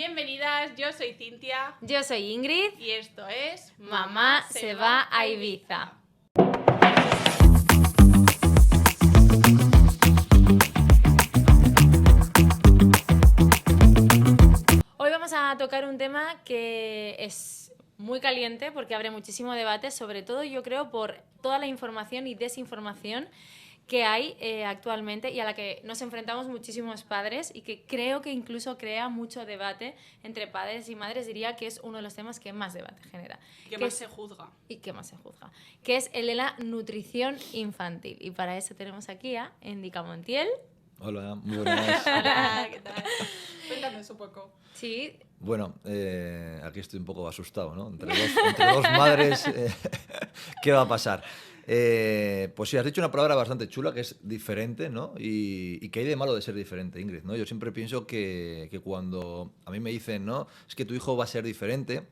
Bienvenidas, yo soy Cintia. Yo soy Ingrid. Y esto es Mamá se va a Ibiza. Hoy vamos a tocar un tema que es muy caliente porque abre muchísimo debate, sobre todo yo creo por toda la información y desinformación que hay actualmente y a la que nos enfrentamos muchísimos padres y que creo que incluso crea mucho debate entre padres y madres. Diría que es uno de los temas que más debate genera. Que más se juzga. Y que más se juzga. Que es el de la nutrición infantil. Y para eso tenemos aquí a Indica Montiel. Hola, muy buenas. Hola, ¿qué tal? Cuéntanos un poco. Sí. Bueno, aquí estoy un poco asustado, ¿no? Entre dos madres, ¿qué va a pasar? Pues sí, has dicho una palabra bastante chula que es diferente, ¿no? Y que hay de malo de ser diferente, Ingrid, ¿no? Yo siempre pienso que cuando a mí me dicen, ¿no? Es que tu hijo va a ser diferente,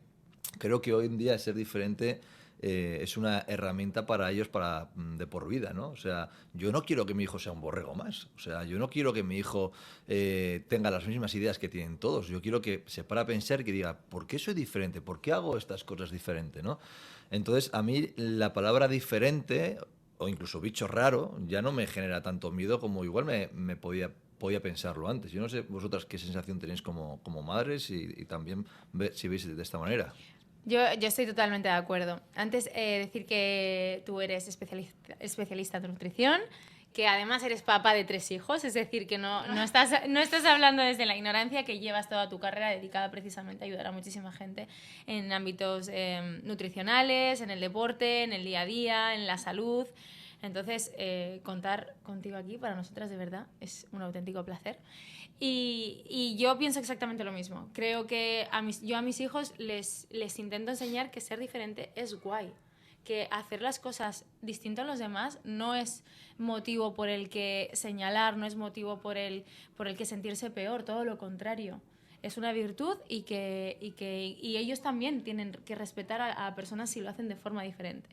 creo que hoy en día ser diferente es una herramienta para ellos de por vida, ¿no? O sea, yo no quiero que mi hijo sea un borrego más. O sea, yo no quiero que mi hijo tenga las mismas ideas que tienen todos. Yo quiero que se para a pensar y que diga, ¿por qué soy diferente? ¿Por qué hago estas cosas diferente, ¿no? Entonces, a mí la palabra diferente o incluso bicho raro ya no me genera tanto miedo como igual me podía pensarlo antes. Yo no sé vosotras qué sensación tenéis como madres y también si veis de esta manera. Yo estoy totalmente de acuerdo. Antes, decir que tú eres especialista en nutrición, que además eres papá de 3 hijos, es decir, que no estás hablando desde la ignorancia, que llevas toda tu carrera dedicada precisamente a ayudar a muchísima gente en ámbitos nutricionales, en el deporte, en el día a día, en la salud. Entonces, contar contigo aquí para nosotras de verdad es un auténtico placer. Y yo pienso exactamente lo mismo. Creo que yo a mis hijos les intento enseñar que ser diferente es guay. Que hacer las cosas distinto a los demás no es motivo por el que señalar, no es motivo por el que sentirse peor, todo lo contrario. Es una virtud y ellos también tienen que respetar a personas si lo hacen de forma diferente.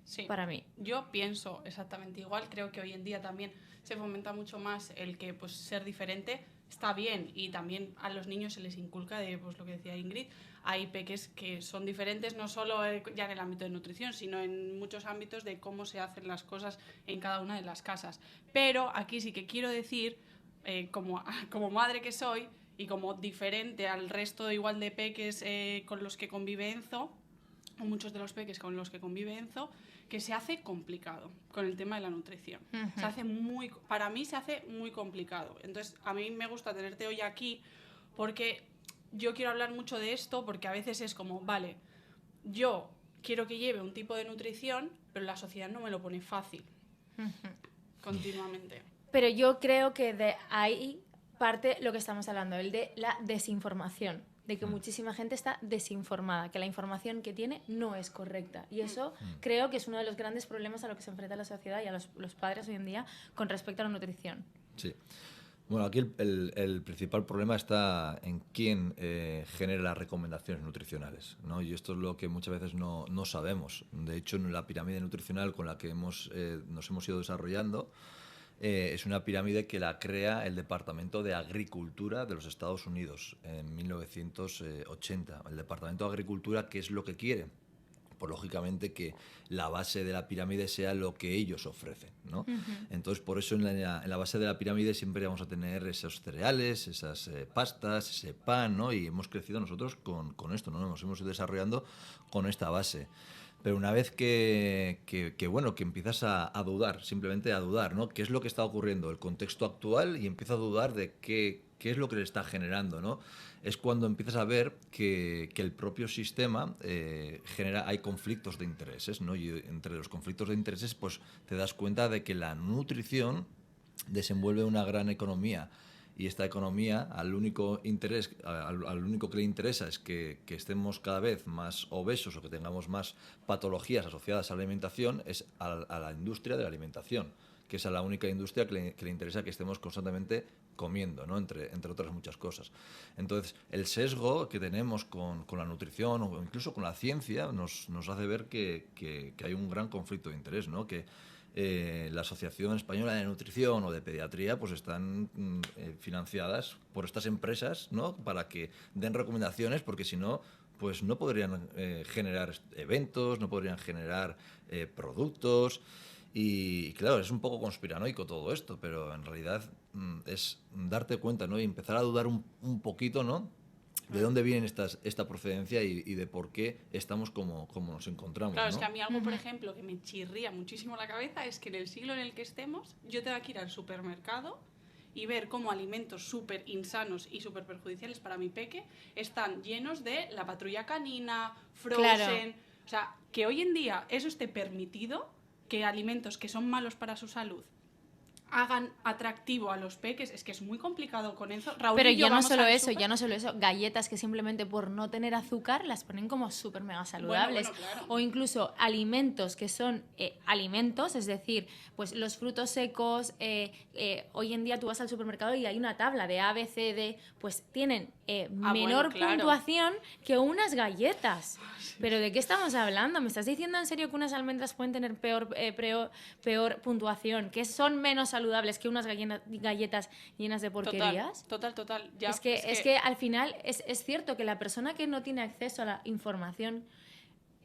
Sí, para mí. Yo pienso exactamente igual. Creo que hoy en día también se fomenta mucho más el que pues, ser diferente está bien, y también a los niños se les inculca de pues, lo que decía Ingrid. Hay peques que son diferentes no solo ya en el ámbito de nutrición, sino en muchos ámbitos de cómo se hacen las cosas en cada una de las casas. Pero aquí sí que quiero decir, como madre que soy y como diferente al resto igual de peques con los que convive Enzo, o muchos de los peques con los que convive Enzo, que se hace complicado con el tema de la nutrición. Uh-huh. Para mí se hace muy complicado. Entonces, a mí me gusta tenerte hoy aquí porque yo quiero hablar mucho de esto, porque a veces es como, vale, yo quiero que lleve un tipo de nutrición, pero la sociedad no me lo pone fácil. Uh-huh. Continuamente. Pero yo creo que de ahí parte lo que estamos hablando, el de la desinformación. De que muchísima gente está desinformada, que la información que tiene no es correcta. Y eso creo que es uno de los grandes problemas a los que se enfrenta la sociedad y a los padres hoy en día con respecto a la nutrición. Sí. Bueno, aquí el principal problema está en quién genera las recomendaciones nutricionales, ¿no? Y esto es lo que muchas veces no sabemos. De hecho, en la pirámide nutricional con la que nos hemos ido desarrollando, es una pirámide que la crea el Departamento de Agricultura de los Estados Unidos en 1980. El Departamento de Agricultura, ¿qué es lo que quiere? Pues lógicamente que la base de la pirámide sea lo que ellos ofrecen, ¿no? Uh-huh. Entonces, por eso en la base de la pirámide siempre vamos a tener esos cereales, esas pastas, ese pan, ¿no? Y hemos crecido nosotros con esto, ¿no? Nos hemos ido desarrollando con esta base. Pero una vez que empiezas a dudar, simplemente a dudar, ¿no? ¿Qué es lo que está ocurriendo? El contexto actual, y empiezas a dudar de qué es lo que le está generando, ¿no? Es cuando empiezas a ver que el propio sistema hay conflictos de intereses, ¿no? Y entre los conflictos de intereses, pues te das cuenta de que la nutrición desenvuelve una gran economía. Y esta economía, al único que le interesa es que estemos cada vez más obesos o que tengamos más patologías asociadas a la alimentación, es a la industria de la alimentación, que es a la única industria que le interesa que estemos constantemente comiendo, ¿no? Entre otras muchas cosas. Entonces, el sesgo que tenemos con la nutrición o incluso con la ciencia nos hace ver que hay un gran conflicto de interés, ¿no? Que la Asociación Española de Nutrición o de Pediatría pues están financiadas por estas empresas, ¿no? Para que den recomendaciones, porque si no, pues no podrían generar eventos, no podrían generar productos. Y claro, es un poco conspiranoico todo esto, pero en realidad es darte cuenta, ¿no? Y empezar a dudar un poquito, ¿no? De dónde viene esta procedencia y de por qué estamos como nos encontramos. Claro, ¿no? es que a mí algo, por ejemplo, que me chirría muchísimo la cabeza es que en el siglo en el que estemos yo tenga que ir al supermercado y ver cómo alimentos súper insanos y súper perjudiciales para mi peque están llenos de la patrulla canina, Frozen... Claro. O sea, que hoy en día eso esté permitido, que alimentos que son malos para su salud hagan atractivo a los peques, es que es muy complicado con eso. Raúl Pero y yo ya no vamos solo al eso, súper. ya no solo eso, galletas que simplemente por no tener azúcar las ponen como súper mega saludables. Bueno, claro. O incluso alimentos que son alimentos, es decir, pues los frutos secos, hoy en día tú vas al supermercado y hay una tabla de A, B, C, D, pues tienen menor bueno, claro. puntuación que unas galletas. ¿Pero de qué estamos hablando? ¿Me estás diciendo en serio que unas almendras pueden tener peor puntuación, que son menos saludables que unas galletas llenas de porquerías? Total. Ya, Es que al final es cierto que la persona que no tiene acceso a la información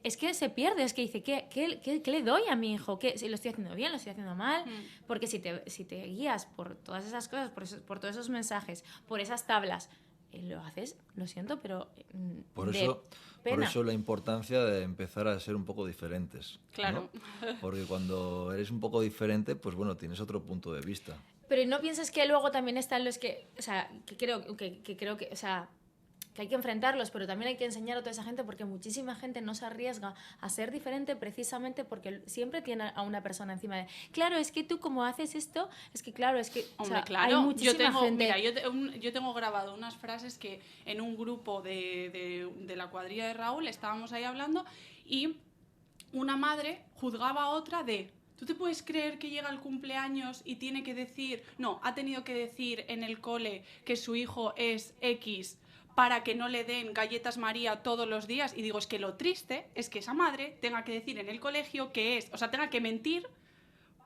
es que se pierde, es que dice, ¿qué le doy a mi hijo? Si lo estoy haciendo bien, lo estoy haciendo mal. Porque si te guías por todas esas cosas, por todos esos mensajes, por esas tablas, lo haces, lo siento, pero Por de eso, pena. por eso la importancia de empezar a ser un poco diferentes. Claro. ¿no? Porque cuando eres un poco diferente, pues bueno, tienes otro punto de vista. Pero ¿no piensas que luego también están los que, o sea, que creo que, o sea, que hay que enfrentarlos, pero también hay que enseñar a toda esa gente, porque muchísima gente no se arriesga a ser diferente precisamente porque siempre tiene a una persona encima de, claro, es que tú como haces esto, es que claro, es que o Hombre, sea, claro. hay muchísima gente. Mira, yo tengo grabado unas frases que en un grupo de la cuadrilla de Raúl estábamos ahí hablando y una madre juzgaba a otra de... ¿Tú te puedes creer que llega el cumpleaños y tiene que decir... No, ha tenido que decir en el cole que su hijo es X para que no le den galletas María todos los días? Y digo, es que lo triste es que esa madre tenga que decir en el colegio que es... O sea, tenga que mentir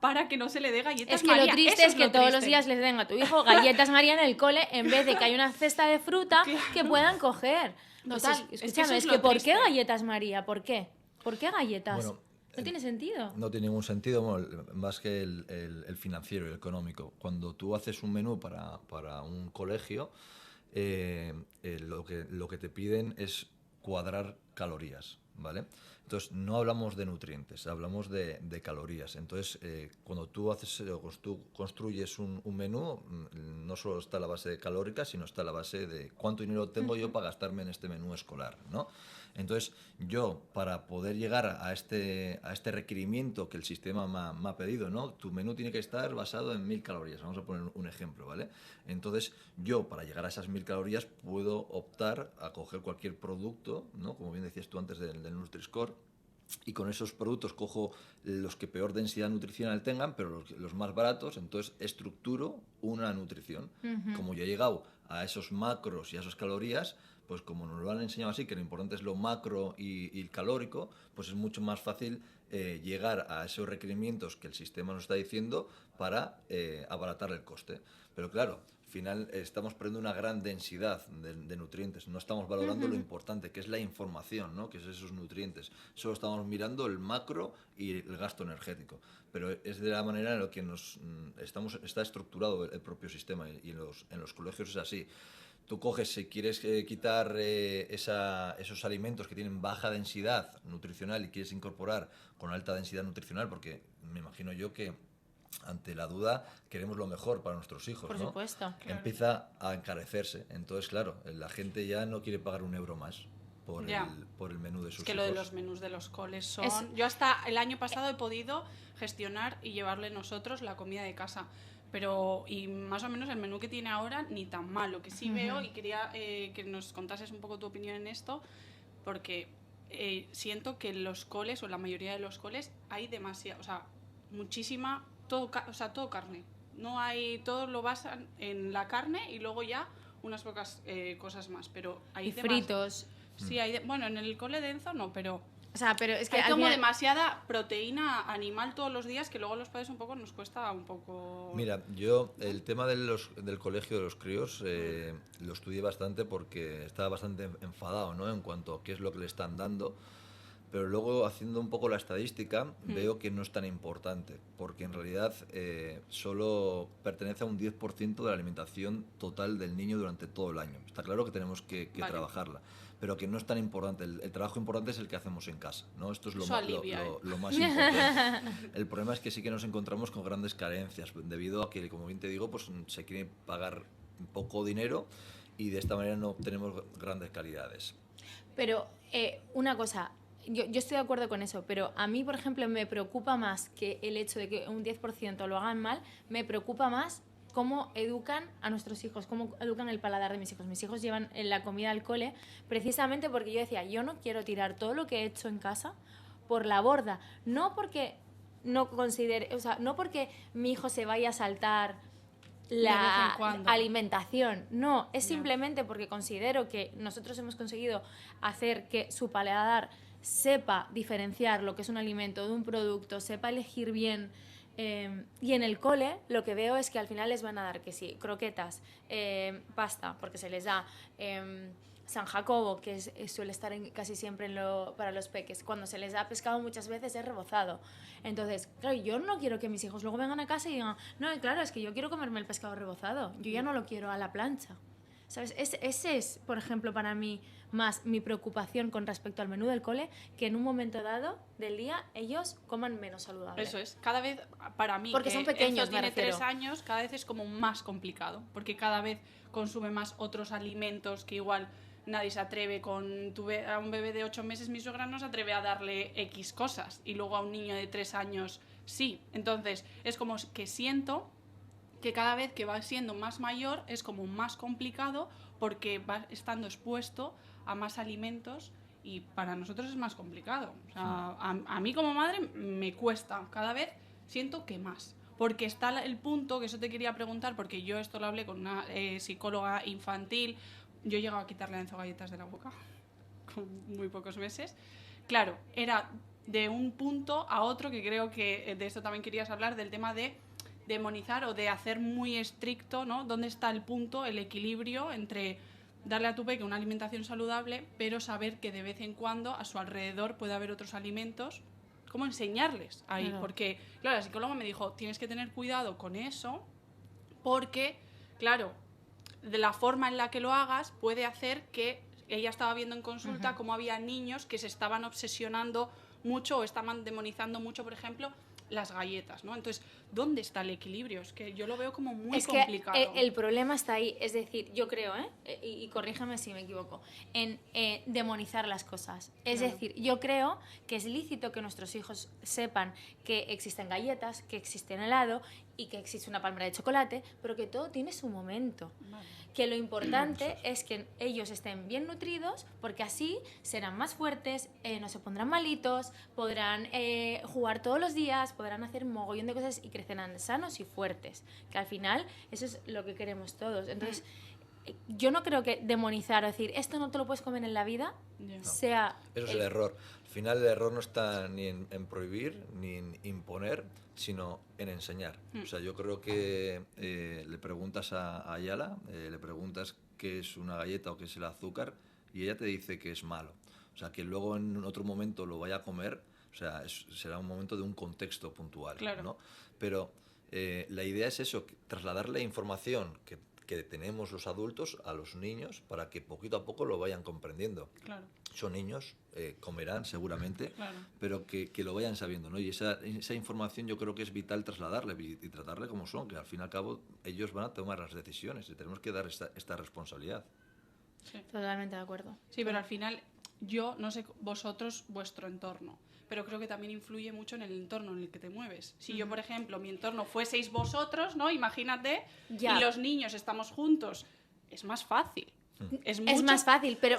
para que no se le dé galletas Es que María. lo triste Eso es que lo todos los triste. días les den a tu hijo galletas María en el cole en vez de que hay una cesta de fruta que puedan coger. Pues Total, es que escúchame, eso es es lo que ¿por triste. qué galletas María? ¿Por qué? ¿Por qué galletas? Bueno, no tiene sentido. No tiene ningún sentido, bueno, más que el financiero y el económico. Cuando tú haces un menú para un colegio, lo que te piden es cuadrar calorías, ¿vale? Entonces, no hablamos de nutrientes, hablamos de calorías. Entonces, cuando tú construyes un menú, no solo está la base calórica, sino está la base de cuánto dinero tengo yo para gastarme en este menú escolar, ¿no? Entonces, yo, para poder llegar a este requerimiento que el sistema me ha pedido, ¿no? Tu menú tiene que estar basado en 1000 calorías. Vamos a poner un ejemplo, ¿vale? Entonces, yo, para llegar a esas 1000 calorías, puedo optar a coger cualquier producto, ¿no? Como bien decías tú antes del Nutri-Score, y con esos productos cojo los que peor densidad nutricional tengan, pero los más baratos, entonces estructuro una nutrición. Como yo he llegado a esos macros y a esas calorías, pues como nos lo han enseñado así, que lo importante es lo macro y el calórico, pues es mucho más fácil llegar a esos requerimientos que el sistema nos está diciendo para abaratar el coste. Pero claro, al final estamos perdiendo una gran densidad de nutrientes, no estamos valorando lo importante, que es la información, ¿no? Que es esos nutrientes. Solo estamos mirando el macro y el gasto energético. Pero es de la manera en la que está estructurado el propio sistema, y en los colegios es así. Tú coges, si quieres quitar esos alimentos que tienen baja densidad nutricional y quieres incorporar con alta densidad nutricional, porque me imagino yo que ante la duda queremos lo mejor para nuestros hijos, Por ¿no? supuesto. Empieza a encarecerse. Entonces, claro, la gente ya no quiere pagar €1 más por el menú de sus hijos. Es que lo de los menús de los coles son... Yo hasta el año pasado he podido gestionar y llevarle nosotros la comida de casa. Y más o menos el menú que tiene ahora ni tan mal. Lo que sí veo, y quería que nos contases un poco tu opinión en esto, porque siento que en los coles, o en la mayoría de los coles, hay demasiado, o sea, muchísima, todo carne. No hay, todo lo basan en la carne y luego ya unas pocas cosas más, pero hay Y fritos. Sí, bueno, en el cole de Enzo no, pero O sea, pero es que hay como demasiada proteína animal todos los días que luego a los padres un poco nos cuesta un poco... Mira, yo el tema del colegio de los críos lo estudié bastante porque estaba bastante enfadado, ¿no? En cuanto a qué es lo que le están dando. Pero luego, haciendo un poco la estadística, veo que no es tan importante, porque en realidad solo pertenece a un 10% de la alimentación total del niño durante todo el año. Está claro que tenemos que trabajarla, pero que no es tan importante. El trabajo importante es el que hacemos en casa, ¿no? Esto es lo más importante. El problema es que sí que nos encontramos con grandes carencias, debido a que, como bien te digo, pues se quiere pagar poco dinero y de esta manera no obtenemos grandes calidades. Pero una cosa... Yo estoy de acuerdo con eso, pero a mí, por ejemplo, me preocupa más que el hecho de que un 10% lo hagan mal, me preocupa más cómo educan a nuestros hijos, cómo educan el paladar de mis hijos. Mis hijos llevan la comida al cole precisamente porque yo decía, yo no quiero tirar todo lo que he hecho en casa por la borda, no porque no considere, o sea, no porque mi hijo se vaya a saltar la alimentación, no, es simplemente porque considero que nosotros hemos conseguido hacer que su paladar sepa diferenciar lo que es un alimento de un producto, sepa elegir bien, y en el cole lo que veo es que al final les van a dar que sí, croquetas, pasta, porque se les da San Jacobo, que suele estar casi siempre para los peques. Cuando se les da pescado muchas veces es rebozado. Entonces, claro, yo no quiero que mis hijos luego vengan a casa y digan, no, claro, es que yo quiero comerme el pescado rebozado, yo ya no lo quiero a la plancha. ¿Sabes? Ese es, por ejemplo, para mí más mi preocupación con respecto al menú del cole, que en un momento dado del día ellos coman menos saludable. Eso es, cada vez para mí, porque que son pequeños, tiene 3 años, cada vez es como más complicado, porque cada vez consume más otros alimentos que igual nadie se atreve a un bebé de 8 meses, mi suegra no se atreve a darle X cosas, y luego a un niño de 3 años sí. Entonces es como que siento que cada vez que va siendo más mayor es como más complicado porque va estando expuesto a más alimentos y para nosotros es más complicado. O sea, a mí como madre me cuesta, cada vez siento que más. Porque está el punto, que eso te quería preguntar, porque yo esto lo hablé con una psicóloga infantil, yo he llegado a quitarle a Enzo galletas de la boca con muy pocos meses. Claro, era de un punto a otro, que creo que de esto también querías hablar, del tema de demonizar o de hacer muy estricto, ¿no? ¿Dónde está el punto, el equilibrio entre darle a tu peque una alimentación saludable, pero saber que de vez en cuando a su alrededor puede haber otros alimentos? ¿Cómo enseñarles ahí? Claro. Porque, claro, la psicóloga me dijo, tienes que tener cuidado con eso, porque, claro, de la forma en la que lo hagas puede hacer que... Ella estaba viendo en consulta cómo había niños que se estaban obsesionando mucho o estaban demonizando mucho, por ejemplo, las galletas, ¿no? Entonces, ¿dónde está el equilibrio? Es que yo lo veo como muy complicado. Es que el problema está ahí, es decir, yo creo, y corríjame si me equivoco, en demonizar las cosas. Es decir, yo creo que es lícito que nuestros hijos sepan que existen galletas, que existen helado y que existe una palmera de chocolate, pero que todo tiene su momento. Vale. Que lo importante es que ellos estén bien nutridos, porque así serán más fuertes, no se pondrán malitos, podrán jugar todos los días, podrán hacer un mogollón de cosas y crecerán sanos y fuertes, que al final eso es lo que queremos todos. Entonces, yo no creo que demonizar o decir, esto no te lo puedes comer en la vida, sea... Eso es el error. Al final el error no está ni en prohibir, ni en imponer, sino en enseñar. O sea, yo creo que le preguntas a Ayala, le preguntas qué es una galleta o qué es el azúcar, y ella te dice que es malo. O sea, que luego en otro momento lo vaya a comer, o sea, será un momento de un contexto puntual, claro, ¿no? Pero la idea es eso, trasladarle información que tenemos los adultos a los niños para que poquito a poco lo vayan comprendiendo. Claro. Son niños, comerán seguramente, claro, pero que lo vayan sabiendo, ¿no? Y esa información yo creo que es vital trasladarle y tratarle como son, que al fin y al cabo ellos van a tomar las decisiones y tenemos que dar esta responsabilidad. Sí. Totalmente de acuerdo. Sí, pero al final yo no sé vosotros, vuestro entorno, pero creo que también influye mucho en el entorno en el que te mueves. Si yo, por ejemplo, mi entorno fueseis vosotros, ¿no? Imagínate, y los niños estamos juntos, es más fácil. Es más fácil, pero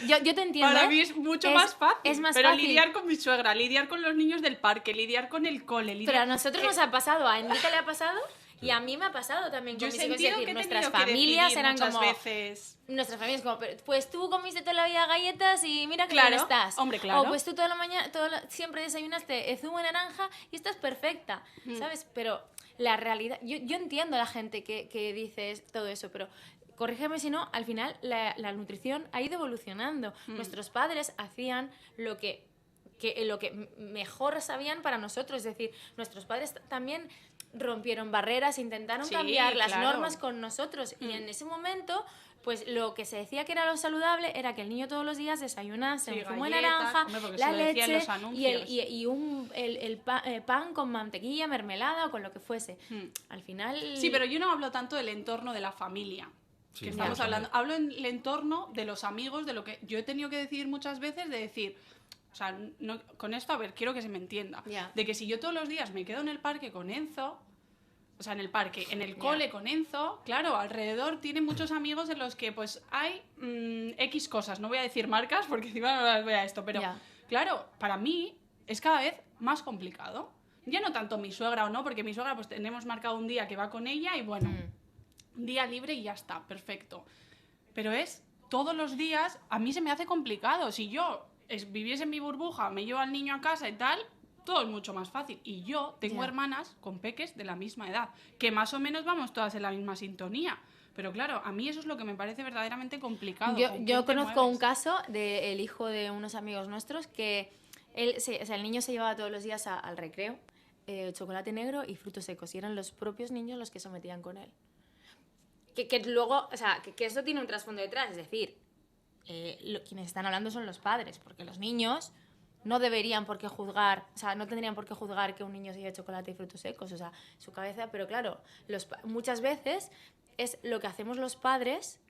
yo te entiendo. Para mí es mucho más fácil. Es más pero fácil. Lidiar con mi suegra, lidiar con los niños del parque, lidiar con el cole. Pero a nosotros nos ha pasado, a Enrique le ha pasado, Y a mí me ha pasado también con Yo he mis hijos, es sentido decir, que he nuestras tenido que familias decidir eran muchas como... veces. Nuestras familias como, pues tú comiste toda la vida galletas y mira que Claro, bien estás. hombre, claro. O pues tú toda la mañana, siempre desayunaste zumo de naranja y estás perfecta, ¿sabes? Pero la realidad, yo entiendo a la gente que dice todo eso, pero corrígeme si no, al final la nutrición ha ido evolucionando. Nuestros padres hacían lo que mejor sabían para nosotros, es decir, nuestros padres también rompieron barreras, intentaron Sí, cambiar las claro. normas con nosotros y en ese momento pues lo que se decía que era lo saludable era que el niño todos los días desayunase Sí, un zumo de galletas, naranja, hombre, porque la se lo decían leche los anuncios. y pan con mantequilla, mermelada o con lo que fuese. Al final... Sí, pero yo no hablo tanto del entorno de la familia. Sí, Que estamos ya. hablando. Hablo en el entorno de los amigos, de lo que yo he tenido que decidir muchas veces, de decir, o sea, no, con esto, a ver, quiero que se me entienda. Ya. De que si yo todos los días me quedo en el parque con Enzo, o sea, en el parque, en el cole con Enzo, claro, alrededor tiene muchos amigos en los que pues hay X cosas. No voy a decir marcas porque encima no las voy a esto, pero Ya. claro, para mí es cada vez más complicado. Ya no tanto mi suegra o no, porque mi suegra pues tenemos marcado un día que va con ella y bueno, un día libre y ya está, perfecto. Pero es todos los días, a mí se me hace complicado. Si yo viviese en mi burbuja, me llevo al niño a casa y tal, todo es mucho más fácil. Y yo tengo Ya. hermanas con peques de la misma edad, que más o menos vamos todas en la misma sintonía. Pero claro, a mí eso es lo que me parece verdaderamente complicado. ¿Con Yo quién te conozco un mueves? caso del hijo de unos amigos nuestros que el niño se llevaba todos los días al recreo chocolate negro y frutos secos y eran los propios niños los que se metían con él. Que luego, o sea, que eso tiene un trasfondo detrás, es decir, quienes están hablando son los padres, porque los niños no deberían por qué juzgar, o sea, no tendrían por qué juzgar que un niño se lleve chocolate y frutos secos, o sea, su cabeza, pero claro, muchas veces es lo que hacemos los padres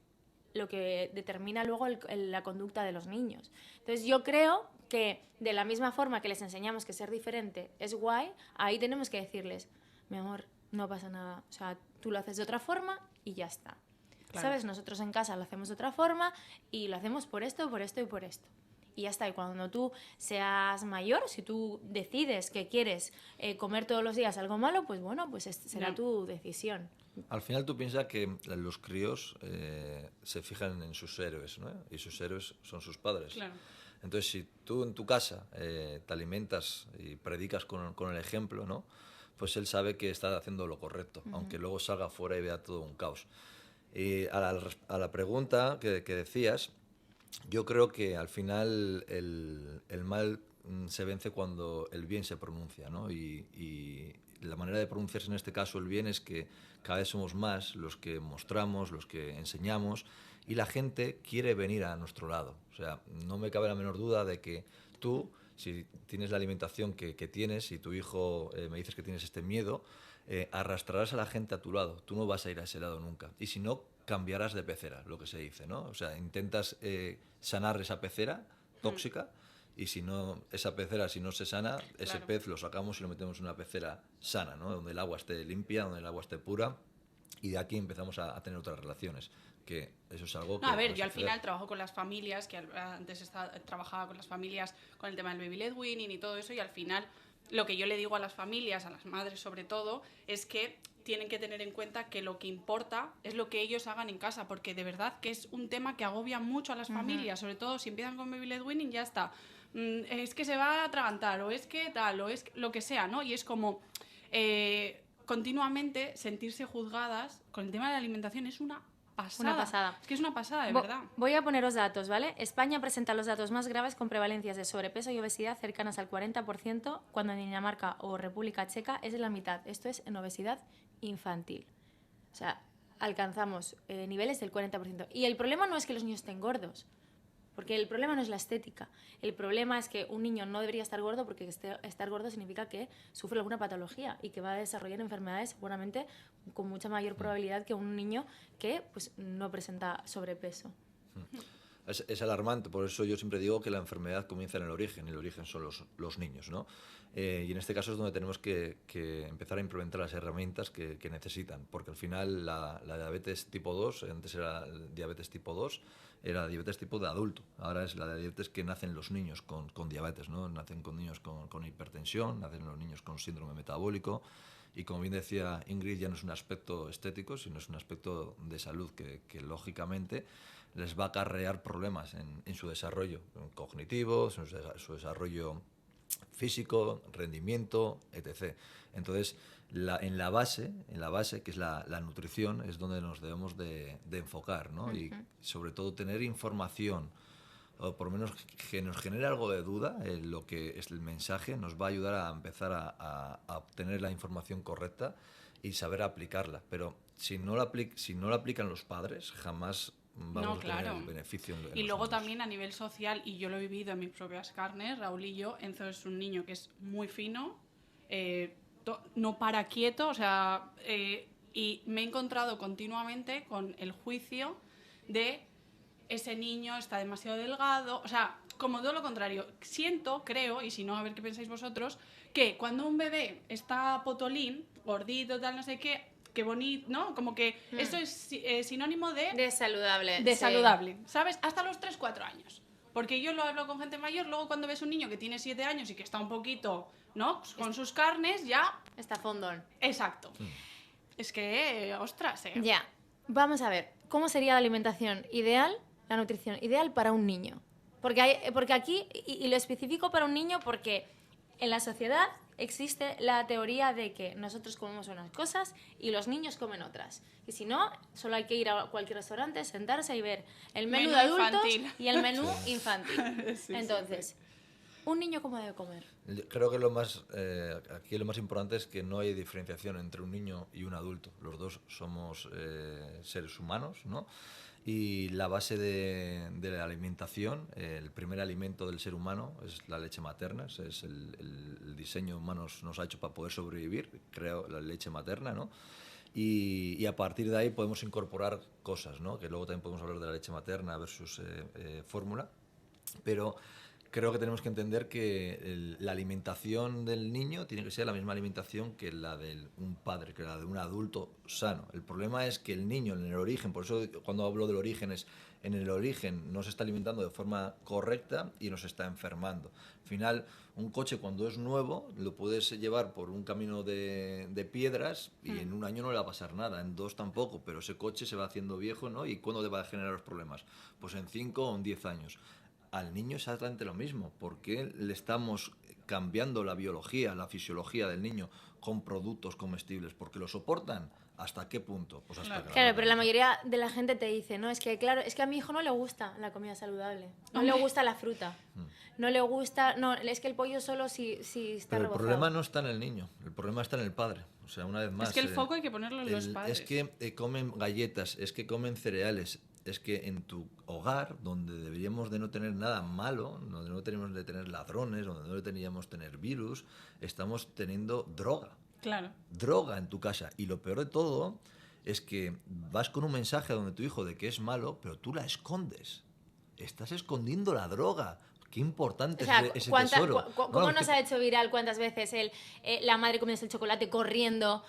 lo que determina luego la conducta de los niños. Entonces yo creo que de la misma forma que les enseñamos que ser diferente es guay, ahí tenemos que decirles, mi amor, no pasa nada, o sea, tú lo haces de otra forma y ya está. Claro. ¿Sabes? Nosotros en casa lo hacemos de otra forma y lo hacemos por esto, por esto y por esto. Y ya está. Y cuando tú seas mayor, si tú decides que quieres comer todos los días algo malo, pues bueno, pues será tu decisión. Al final tú piensas que los críos se fijan en sus héroes, ¿no? Y sus héroes son sus padres. Claro. Entonces, si tú en tu casa te alimentas y predicas con el ejemplo, ¿no? Pues él sabe que está haciendo lo correcto, aunque luego salga afuera y vea todo un caos. Y a la pregunta que decías, yo creo que al final el mal se vence cuando el bien se pronuncia, ¿no? Y la manera de pronunciarse en este caso el bien es que cada vez somos más los que mostramos, los que enseñamos y la gente quiere venir a nuestro lado. O sea, no me cabe la menor duda de que tú, si tienes la alimentación que tienes y tu hijo me dices que tienes este miedo, arrastrarás a la gente a tu lado. Tú no vas a ir a ese lado nunca. Y si no, cambiarás de pecera, lo que se dice, ¿no? O sea, intentas sanar esa pecera tóxica y si no, esa pecera, si no se sana, ese pez lo sacamos y lo metemos en una pecera sana, ¿no? Donde el agua esté limpia, donde el agua esté pura y de aquí empezamos a tener otras relaciones. Que eso es algo que... No, a ver, yo al final trabajo con las familias, que antes trabajaba con las familias con el tema del baby led weaning y todo eso, y al final lo que yo le digo a las familias, a las madres sobre todo, es que tienen que tener en cuenta que lo que importa es lo que ellos hagan en casa, porque de verdad que es un tema que agobia mucho a las familias, sobre todo si empiezan con baby led weaning, ya está. Es que se va a atragantar, o es que tal, o es lo que sea, ¿no? Y es como... continuamente sentirse juzgadas con el tema de la alimentación es una pasada. Una pasada. Es que es una pasada, de verdad. Voy a poneros datos, ¿vale? España presenta los datos más graves con prevalencias de sobrepeso y obesidad cercanas al 40%, cuando en Dinamarca o República Checa es la mitad. Esto es en obesidad infantil. O sea, alcanzamos niveles del 40%. Y el problema no es que los niños estén gordos, porque el problema no es la estética. El problema es que un niño no debería estar gordo porque estar gordo significa que sufre alguna patología y que va a desarrollar enfermedades seguramente con mucha mayor probabilidad que un niño que pues, no presenta sobrepeso. Es alarmante, por eso yo siempre digo que la enfermedad comienza en el origen son los niños, ¿no? Y en este caso es donde tenemos que empezar a implementar las herramientas que necesitan, porque al final la diabetes tipo 2, antes era diabetes tipo 2, era diabetes tipo de adulto, ahora es la diabetes que nacen los niños con diabetes, ¿no? Nacen con niños con hipertensión, nacen los niños con síndrome metabólico, y como bien decía Ingrid, ya no es un aspecto estético, sino es un aspecto de salud que lógicamente les va a acarrear problemas en su desarrollo cognitivo, su desarrollo físico, rendimiento, etc. Entonces, en la base, que es la nutrición, es donde nos debemos de enfocar, ¿no? Y sobre todo tener información, o por lo menos que nos genere algo de duda, lo que es el mensaje, nos va a ayudar a empezar a obtener la información correcta y saber aplicarla. Pero si no la aplican los padres, jamás vamos a tener el beneficio en y los luego niños. También a nivel social, y yo lo he vivido en mis propias carnes, Raúl y yo, Enzo es un niño que es muy fino, no para quieto, o sea, y me he encontrado continuamente con el juicio de ese niño está demasiado delgado, o sea, como todo lo contrario. Creo, y si no, a ver qué pensáis vosotros, que cuando un bebé está potolín, gordito, tal, no sé qué bonito, ¿no? Como que eso es sinónimo de saludable. De saludable, ¿sabes? Hasta los 3-4 años. Porque yo lo hablo con gente mayor, luego cuando ves un niño que tiene 7 años y que está un poquito, ¿no? Con sus carnes, ya... Está fondón. Exacto. Es que, ostras, Ya. Vamos a ver, ¿cómo sería la alimentación ideal, la nutrición ideal para un niño? Porque aquí, y lo especifico para un niño porque en la sociedad existe la teoría de que nosotros comemos unas cosas y los niños comen otras. Y si no, solo hay que ir a cualquier restaurante, sentarse y ver el menú de adultos infantil y el menú infantil. Sí, entonces, ¿un niño cómo debe comer? Creo que aquí lo más importante es que no hay diferenciación entre un niño y un adulto. Los dos somos seres humanos, ¿no? Y la base de la alimentación, el primer alimento del ser humano es la leche materna, es el diseño humano nos ha hecho para poder sobrevivir, creo, la leche materna, ¿no? Y a partir de ahí podemos incorporar cosas, ¿no? Que luego también podemos hablar de la leche materna versus fórmula, pero creo que tenemos que entender que la alimentación del niño tiene que ser la misma alimentación que la de un padre, que la de un adulto sano. El problema es que el niño en el origen, por eso cuando hablo del origen en el origen no se está alimentando de forma correcta y nos está enfermando. Al final, un coche cuando es nuevo lo puedes llevar por un camino de piedras y en un año no le va a pasar nada, en 2 tampoco, pero ese coche se va haciendo viejo, ¿no? ¿Y cuándo le va a generar los problemas? Pues en 5 o en 10 años. Al niño es exactamente lo mismo. ¿Por qué le estamos cambiando la biología, la fisiología del niño con productos comestibles? ¿Porque lo soportan? ¿Hasta qué punto? Pues hasta claro, pero la mayoría de la gente te dice, no, es que claro, es que a mi hijo no le gusta la comida saludable, no le gusta la fruta, no le gusta, no, es que el pollo solo si está pero rebozado. El problema no está en el niño, el problema está en el padre. O sea, una vez más... Es que el foco hay que ponerlo en los padres. Es que comen galletas, es que comen cereales, es que en tu hogar, donde deberíamos de no tener nada malo, donde no tenemos de tener ladrones, donde no deberíamos tener virus, estamos teniendo droga. Claro. Droga en tu casa. Y lo peor de todo es que vas con un mensaje a donde tu hijo de que es malo, pero tú la escondes. Estás escondiendo la droga. Qué importante es ese tesoro. ¿Cómo nos ha hecho viral cuántas veces la madre comiéndose el chocolate corriendo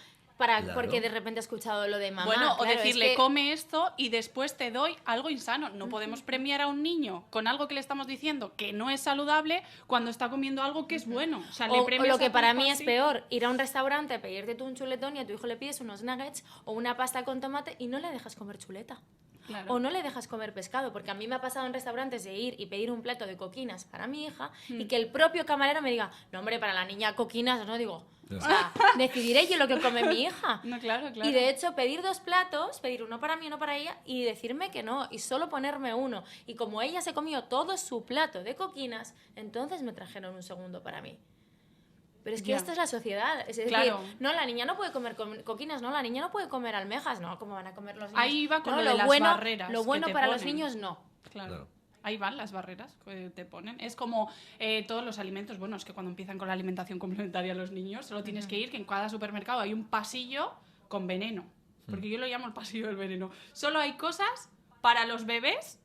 porque de repente ha escuchado lo de mamá? Bueno, claro, o decirle, come esto y después te doy algo insano. No podemos premiar a un niño con algo que le estamos diciendo que no es saludable cuando está comiendo algo que es bueno. O sea, o lo que para mí es peor, ir a un restaurante, pedirte tú un chuletón y a tu hijo le pides unos nuggets o una pasta con tomate y no le dejas comer chuleta. Claro. O no le dejas comer pescado, porque a mí me ha pasado en restaurantes de ir y pedir un plato de coquinas para mi hija y que el propio camarero me diga, no hombre, para la niña coquinas, no digo, o sea, decidiré yo lo que come mi hija. No, claro. Y de hecho pedir 2 platos, pedir uno para mí y uno para ella y decirme que no y solo ponerme uno. Y como ella se comió todo su plato de coquinas, entonces me trajeron un segundo para mí. Pero es que esto es la sociedad. Es decir, no, la niña no puede comer coquinas, no, la niña no puede comer almejas, no, ¿cómo van a comer los niños? Ahí va con no, lo de las barreras. Lo bueno para los niños, no. Claro. Ahí van las barreras que te ponen. Es como todos los alimentos, bueno, es que cuando empiezan con la alimentación complementaria a los niños, solo tienes que ir que en cada supermercado hay un pasillo con veneno. Porque yo lo llamo el pasillo del veneno. Solo hay cosas para los bebés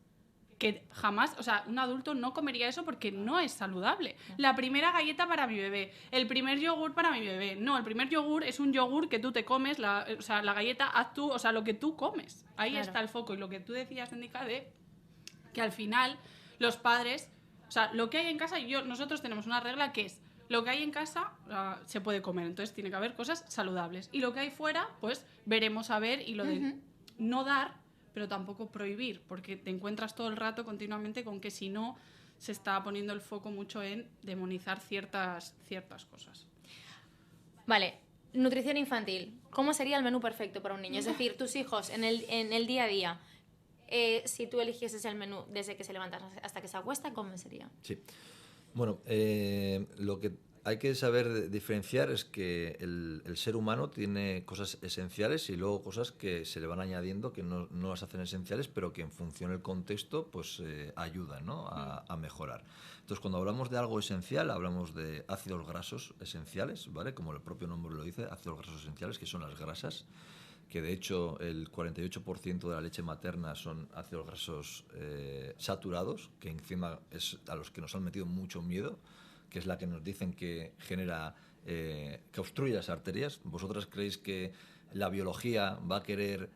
que jamás, o sea, un adulto no comería eso porque no es saludable. La primera galleta para mi bebé, el primer yogur para mi bebé. No, el primer yogur es un yogur que tú te comes, o sea, la galleta, haz tú, o sea, lo que tú comes. Ahí está el foco. Y lo que tú decías, Indica, de que al final los padres, o sea, lo que hay en casa, nosotros tenemos una regla que es lo que hay en casa se puede comer, entonces tiene que haber cosas saludables. Y lo que hay fuera, pues veremos a ver, y lo de no dar, pero tampoco prohibir, porque te encuentras todo el rato continuamente con que si no se está poniendo el foco mucho en demonizar ciertas cosas. Vale, nutrición infantil. ¿Cómo sería el menú perfecto para un niño? Es decir, tus hijos en el día a día, si tú eligieses el menú desde que se levantan hasta que se acuestan, ¿cómo sería? Sí. Bueno, lo que hay que saber diferenciar es que el ser humano tiene cosas esenciales y luego cosas que se le van añadiendo que no las hacen esenciales, pero que en función del contexto pues ayudan, ¿no? a mejorar. Entonces, cuando hablamos de algo esencial, hablamos de ácidos grasos esenciales, ¿vale? Como el propio nombre lo dice, ácidos grasos esenciales, que son las grasas, que de hecho el 48% de la leche materna son ácidos grasos saturados, que encima es a los que nos han metido mucho miedo, que es la que nos dicen que genera, que obstruye las arterias. ¿Vosotras creéis que la biología va a querer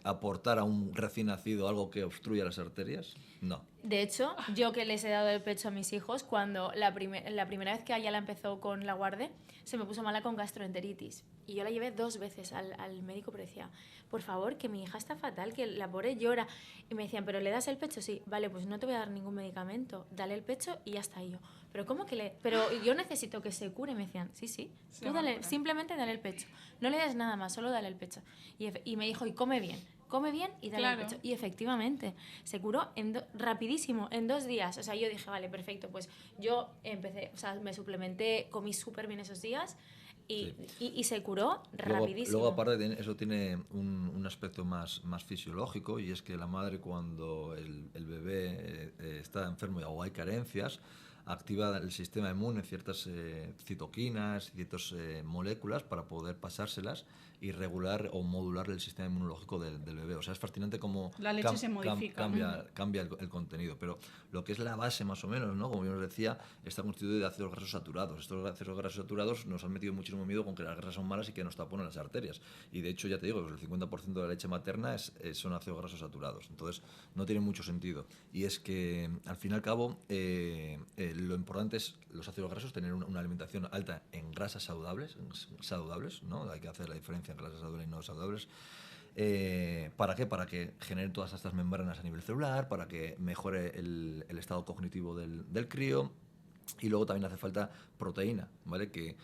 aportar a un recién nacido algo que obstruya las arterias? No. De hecho, yo que les he dado el pecho a mis hijos, cuando la primera vez que Ayala empezó con la guarde, se me puso mala con gastroenteritis. Y yo la llevé 2 veces al médico, pero decía, por favor, que mi hija está fatal, que la pobre llora. Y me decían, ¿pero le das el pecho? Sí, vale, pues no te voy a dar ningún medicamento, dale el pecho y ya está. Y yo, ¿pero cómo que le...? Pero yo necesito que se cure. Me decían, sí, tú dale, simplemente dale el pecho. No le des nada más, solo dale el pecho. Y me dijo, y come bien y dale el pecho. Y efectivamente, se curó rapidísimo, en 2 días. O sea, yo dije, vale, perfecto, pues yo empecé, o sea, me suplementé, comí súper bien esos días y se curó rapidísimo. Luego aparte, eso tiene un aspecto más fisiológico, y es que la madre, cuando el bebé está enfermo o hay carencias, activa el sistema inmune ciertas citoquinas, ciertas moléculas para poder pasárselas y regular o modular el sistema inmunológico del bebé. O sea, es fascinante cómo la leche se modifica. Cambia el contenido. Pero lo que es la base, más o menos, ¿no? Como yo os decía, está constituido de ácidos grasos saturados. Estos ácidos grasos saturados nos han metido muchísimo miedo con que las grasas son malas y que nos taponan las arterias. Y de hecho, ya te digo, el 50% de la leche materna son ácidos grasos saturados. Entonces, no tiene mucho sentido. Y es que, al fin y al cabo, lo importante es los ácidos grasos, tener una alimentación alta en grasas saludables, ¿no? Hay que hacer la diferencia entre grasas saludables y no saludables. ¿Para qué? Para que generen todas estas membranas a nivel celular, para que mejore el estado cognitivo del crío. Y luego también hace falta proteína, ¿vale? Que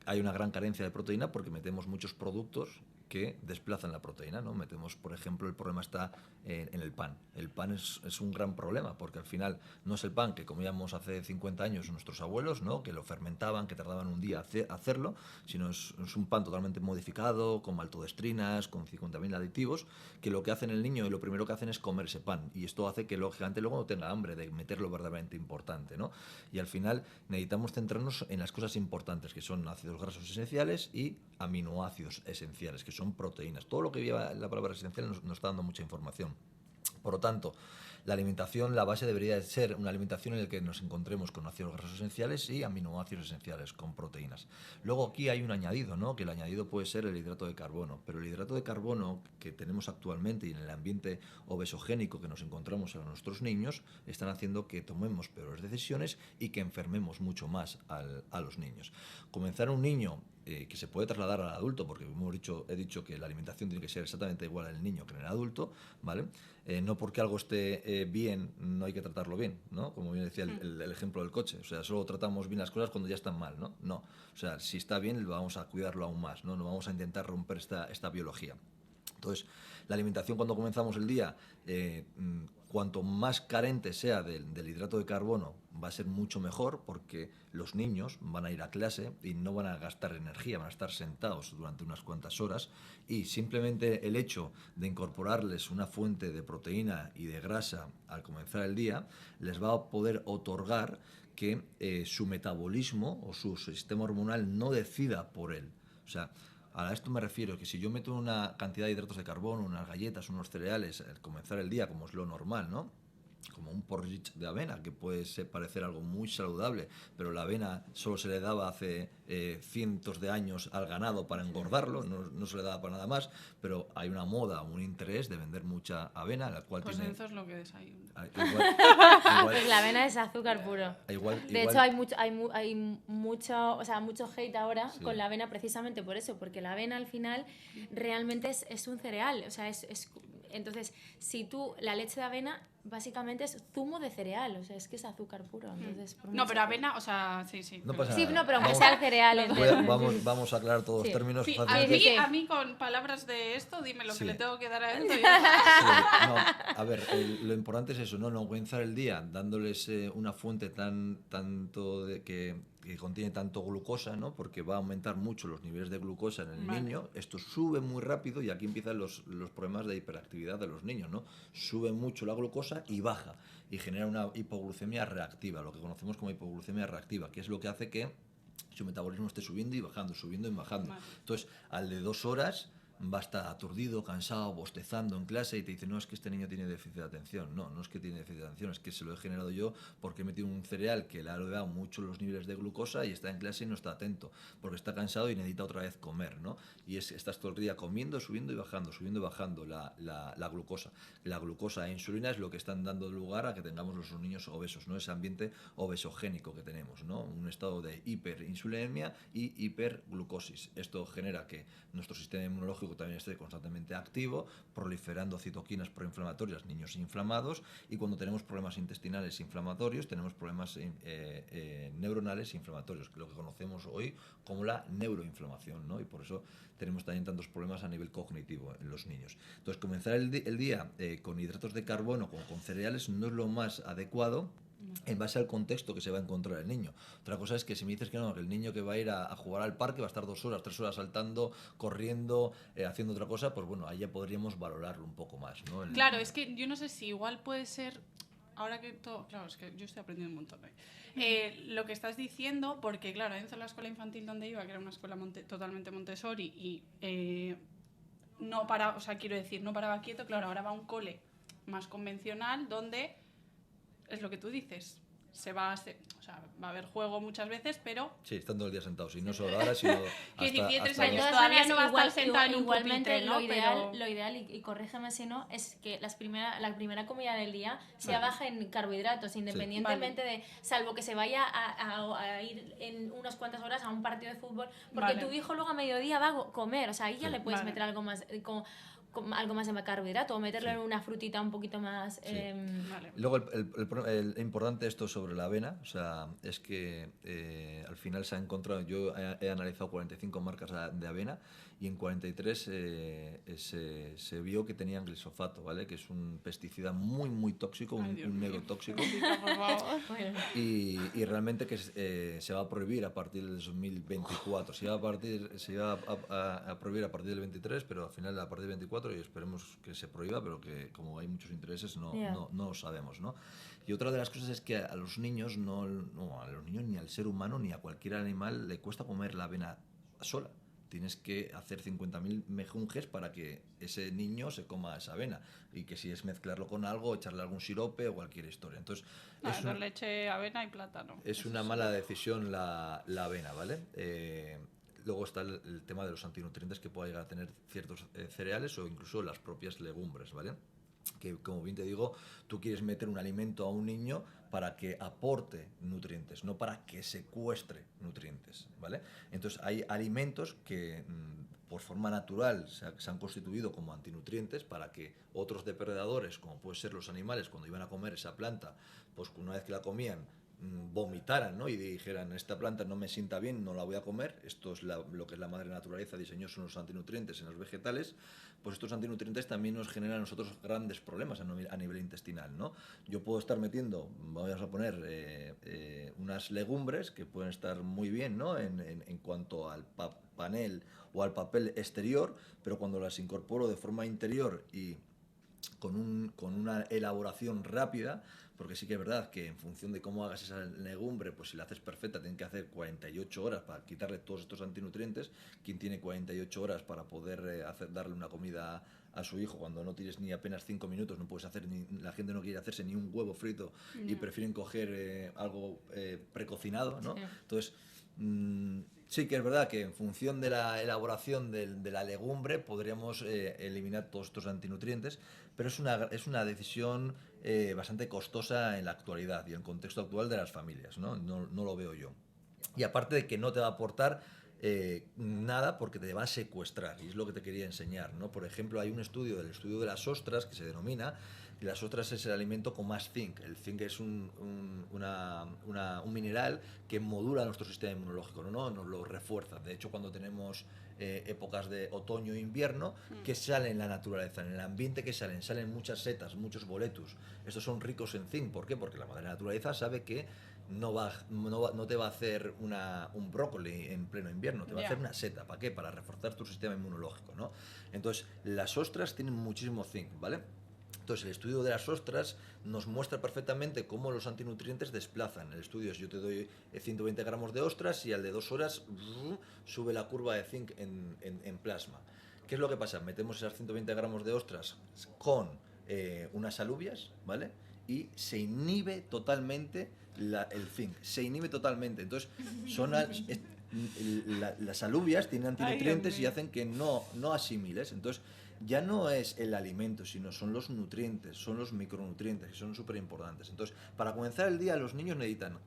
hay una gran carencia de proteína porque metemos muchos productos que desplazan la proteína, ¿no? Metemos, por ejemplo, el problema está en el pan. El pan es un gran problema, porque al final no es el pan que comíamos hace 50 años nuestros abuelos, ¿no? Que lo fermentaban, que tardaban un día hacerlo, sino es un pan totalmente modificado, con maltodextrinas, con 50.000 aditivos, que lo que hacen el niño y lo primero que hacen es comer ese pan. Y esto hace que, lógicamente, luego no tenga hambre de meterlo verdaderamente importante, ¿no? Y al final necesitamos centrarnos en las cosas importantes, que son ácidos grasos esenciales y aminoácidos esenciales, que son proteínas. Todo lo que lleva la palabra esencial nos está dando mucha información. Por lo tanto, la alimentación, la base debería de ser una alimentación en la que nos encontremos con ácidos grasos esenciales y aminoácidos esenciales, con proteínas. Luego aquí hay un añadido, ¿no? Que el añadido puede ser el hidrato de carbono, pero el hidrato de carbono que tenemos actualmente y en el ambiente obesogénico que nos encontramos a nuestros niños están haciendo que tomemos peores decisiones y que enfermemos mucho más a los niños. Comenzar un niño que se puede trasladar al adulto, porque he dicho que la alimentación tiene que ser exactamente igual en el niño que en el adulto, ¿vale? No porque algo esté bien, no hay que tratarlo bien, ¿no? Como bien decía el ejemplo del coche, o sea, solo tratamos bien las cosas cuando ya están mal, ¿no? No, o sea, si está bien, vamos a cuidarlo aún más, ¿no? No vamos a intentar romper esta biología. Entonces, la alimentación cuando comenzamos el día, cuanto más carente sea del hidrato de carbono, va a ser mucho mejor, porque los niños van a ir a clase y no van a gastar energía, van a estar sentados durante unas cuantas horas, y simplemente el hecho de incorporarles una fuente de proteína y de grasa al comenzar el día les va a poder otorgar que su metabolismo o su sistema hormonal no decida por él. O sea, a esto me refiero, que si yo meto una cantidad de hidratos de carbono, unas galletas, unos cereales al comenzar el día, como es lo normal, ¿no? como un porridge de avena, que puede parecer algo muy saludable, pero la avena solo se le daba hace cientos de años al ganado para engordarlo, no se le daba para nada más, pero hay una moda, un interés de vender mucha avena, la cual Pues tiene... Enzo es lo que desayuno. Pues la avena es azúcar puro. De hecho, hay mucho, o sea, mucho hate ahora con la avena precisamente por eso, porque la avena al final realmente es un cereal, o sea, entonces, si tú, la leche de avena básicamente es zumo de cereal, o sea, es que es azúcar puro. Entonces, No, pero avena, o sea, sí. No pasa sí, nada. no, pero aunque sea el cereal. Vamos a aclarar todos los términos. Sí, fácilmente. a mí con palabras de esto, dime lo que le tengo que dar a Enzo. No, a ver, lo importante es eso, no comenzar el día dándoles una fuente tanto de que contiene tanto glucosa, ¿no? Porque va a aumentar mucho los niveles de glucosa en el niño. Esto sube muy rápido y aquí empiezan los problemas de hiperactividad de los niños, ¿no? Sube mucho la glucosa y baja y genera una hipoglucemia reactiva, lo que conocemos como hipoglucemia reactiva, que es lo que hace que su metabolismo esté subiendo y bajando, subiendo y bajando. Entonces, al de 2 horas va a estar aturdido, cansado, bostezando en clase y te dice, no, es que este niño tiene déficit de atención. No es que tiene déficit de atención, es que se lo he generado yo porque he metido un cereal que le ha elevado mucho los niveles de glucosa y está en clase y no está atento, porque está cansado y necesita otra vez comer, ¿no? Y estás todo el día comiendo, subiendo y bajando la glucosa. La glucosa e insulina es lo que están dando lugar a que tengamos los niños obesos, ¿no? Ese ambiente obesogénico que tenemos, ¿no? Un estado de hiperinsulinemia y hiperglucosis. Esto genera que nuestro sistema inmunológico también esté constantemente activo, proliferando citoquinas proinflamatorias, niños inflamados, y cuando tenemos problemas intestinales inflamatorios, tenemos problemas neuronales inflamatorios, lo que conocemos hoy como la neuroinflamación, ¿no? Y por eso tenemos también tantos problemas a nivel cognitivo en los niños. Entonces, comenzar el día con hidratos de carbono, con cereales, no es lo más adecuado en base al contexto que se va a encontrar el niño. Otra cosa es que si me dices que no, que el niño que va a ir a jugar al parque va a estar 2 horas, 3 horas saltando, corriendo, haciendo otra cosa, pues bueno, ahí ya podríamos valorarlo un poco más, ¿no? Claro, es que yo no sé si igual puede ser, ahora que todo, claro, es que yo estoy aprendiendo un montón lo que estás diciendo, porque claro, Enzo en la escuela infantil donde iba, que era una escuela totalmente Montessori y no paraba, o sea, quiero decir, no paraba quieto, claro, ahora va a un cole más convencional donde es lo que tú dices, va a haber juego muchas veces, pero... Sí, están todo el día sentados, y no solo ahora, sino hasta... Que 3 hasta años todavía no va a estar sentado en un igualmente pupitre, ¿no? Lo ideal, y corrígeme si no, es que la primera comida del día sea baja en carbohidratos, independientemente de, salvo que se vaya a ir en unas cuantas horas a un partido de fútbol, porque tu hijo luego a mediodía va a comer, o sea, ahí ya le puedes meter algo más... algo más de carbohidrato o meterlo en una frutita un poquito más... Luego el importante esto sobre la avena, o sea, es que al final se ha encontrado, yo he analizado 45 marcas de avena y en 43 se vio que tenían glisofato, ¿vale? Que es un pesticida muy tóxico, un neurotóxico. Y realmente que se va a prohibir a partir del 2024. Se iba a prohibir a partir del 23, pero al final a partir del 24, y esperemos que se prohíba, pero que como hay muchos intereses no lo sabemos, ¿no? Y otra de las cosas es que a los niños, no a los niños ni al ser humano ni a cualquier animal le cuesta comer la avena sola. Tienes que hacer 50.000 mejunjes para que ese niño se coma esa avena, y que si es mezclarlo con algo, echarle algún sirope o cualquier historia. Entonces, leche, avena y plátano. Es una mala decisión la avena, ¿vale? Luego está el tema de los antinutrientes que pueda llegar a tener ciertos cereales o incluso las propias legumbres, ¿vale? Que, como bien te digo, tú quieres meter un alimento a un niño para que aporte nutrientes, no para que secuestre nutrientes, ¿vale? Entonces hay alimentos que por forma natural se han constituido como antinutrientes para que otros depredadores, como pueden ser los animales, cuando iban a comer esa planta, pues una vez que la comían, vomitaran, ¿no? Y dijeran, esta planta no me sienta bien, no la voy a comer. Esto es lo que es la madre naturaleza diseñó, son los antinutrientes en los vegetales. Pues estos antinutrientes también nos generan a nosotros grandes problemas a nivel intestinal, ¿no? Yo puedo estar metiendo, vamos a poner, unas legumbres que pueden estar muy bien, ¿no? En cuanto al panel o al papel exterior, pero cuando las incorporo de forma interior y con una elaboración rápida, porque sí que es verdad que en función de cómo hagas esa legumbre, pues si la haces perfecta, tienen que hacer 48 horas para quitarle todos estos antinutrientes. ¿Quién tiene 48 horas para poder darle una comida a su hijo cuando no tienes ni apenas 5 minutos? No puedes hacer la gente no quiere hacerse ni un huevo frito y prefieren coger algo precocinado, ¿no? Sí. Entonces, sí que es verdad que en función de la elaboración de la legumbre podríamos eliminar todos estos antinutrientes, pero es una decisión bastante costosa en la actualidad y en el contexto actual de las familias, ¿no? No lo veo yo. Y aparte de que no te va a aportar nada, porque te va a secuestrar, y es lo que te quería enseñar, ¿no? Por ejemplo, hay un estudio, del estudio de las ostras, que se denomina, y las ostras es el alimento con más zinc. El zinc es un mineral que modula nuestro sistema inmunológico, ¿no? Nos lo refuerza. De hecho, cuando tenemos épocas de otoño e invierno, que sale en la naturaleza, en el ambiente que salen muchas setas, muchos boletus. Estos son ricos en zinc. ¿Por qué? Porque la madre naturaleza sabe que no te va a hacer un brócoli en pleno invierno, te va a hacer una seta. ¿Para qué? Para reforzar tu sistema inmunológico, ¿no? Entonces, las ostras tienen muchísimo zinc, ¿vale? Entonces, el estudio de las ostras nos muestra perfectamente cómo los antinutrientes desplazan. El estudio es: yo te doy 120 gramos de ostras y al de 2 horas sube la curva de zinc en plasma. ¿Qué es lo que pasa? Metemos esas 120 gramos de ostras con unas alubias, ¿vale? Y se inhibe totalmente el zinc, se inhibe totalmente. Entonces, las alubias tienen antinutrientes y hacen que no asimiles. Entonces, ya no es el alimento, sino son los nutrientes, son los micronutrientes, que son súper importantes. Entonces, para comenzar el día, los niños necesitan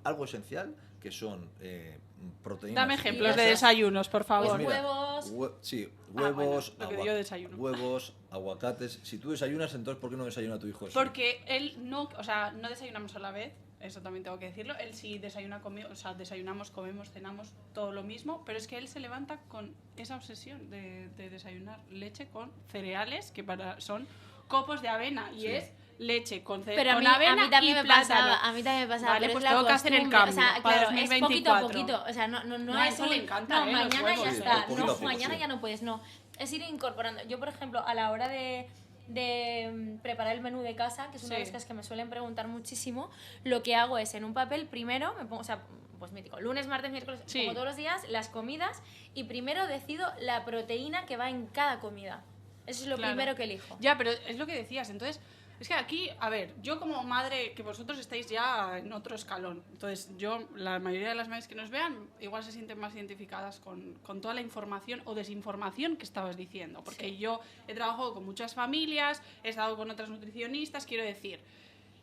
algo esencial, que son proteínas. Dame ejemplos de desayunos, por favor. Pues huevos. Huevos, lo que yo desayuno. huevos, aguacates. Si tú desayunas, entonces ¿por qué no desayuna tu hijo eso? Porque él no, o sea, no desayunamos a la vez, eso también tengo que decirlo. Él sí desayuna conmigo, o sea, desayunamos, comemos, cenamos, todo lo mismo, pero es que él se levanta con esa obsesión de desayunar leche con cereales, que son copos de avena, y es leche con avena a mí también y me plátano. pasaba, a mí también me pasaba, vale, pero pues es la tengo que hacer el costumbre, cambio, o sea, para claro, es poquito a 2024. poquito, o sea, no a es eso le encanta, no, los mañana huevos. ya Sí, está, poquito a no, poco, mañana sí. ya no puedes, no, es ir incorporando. Yo, por ejemplo, a la hora de preparar el menú de casa, que es una de las cosas que me suelen preguntar muchísimo, lo que hago es en un papel primero, me pongo, o sea, pues mítico, lunes, martes, miércoles, como todos los días, las comidas, y primero decido la proteína que va en cada comida. Eso es lo primero que elijo. Ya, pero es lo que decías, entonces, es que aquí, a ver, yo como madre, que vosotros estáis ya en otro escalón, entonces la mayoría de las madres que nos vean, igual se sienten más identificadas con toda la información o desinformación que estabas diciendo, porque yo he trabajado con muchas familias, he estado con otras nutricionistas, quiero decir.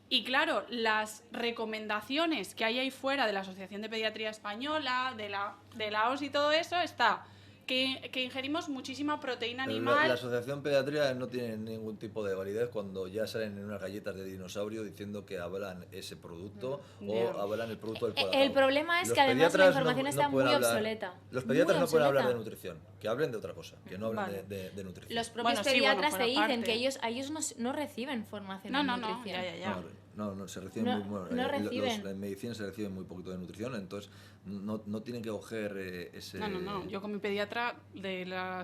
Y claro, las recomendaciones que hay ahí fuera de la Asociación de Pediatría Española, de la OMS y todo eso, está que ingerimos muchísima proteína animal. La Asociación Pediatría no tiene ningún tipo de validez cuando ya salen en unas galletas de dinosaurio diciendo que avalan ese producto o avalan el producto del Colacao. El problema es Los que además la pediatras información está muy obsoleta. Los pediatras Muy no pueden hablar de obsoleta. nutrición, que hablen de otra cosa, que no hablen de nutrición. Los propios Bueno, sí, pediatras bueno, te dicen aparte. que ellos no reciben formación en nutrición. Ya. No, se reciben No, muy no reciben. en medicina se recibe muy poquito de nutrición, entonces no tienen que coger ese... No. Yo con mi pediatra de la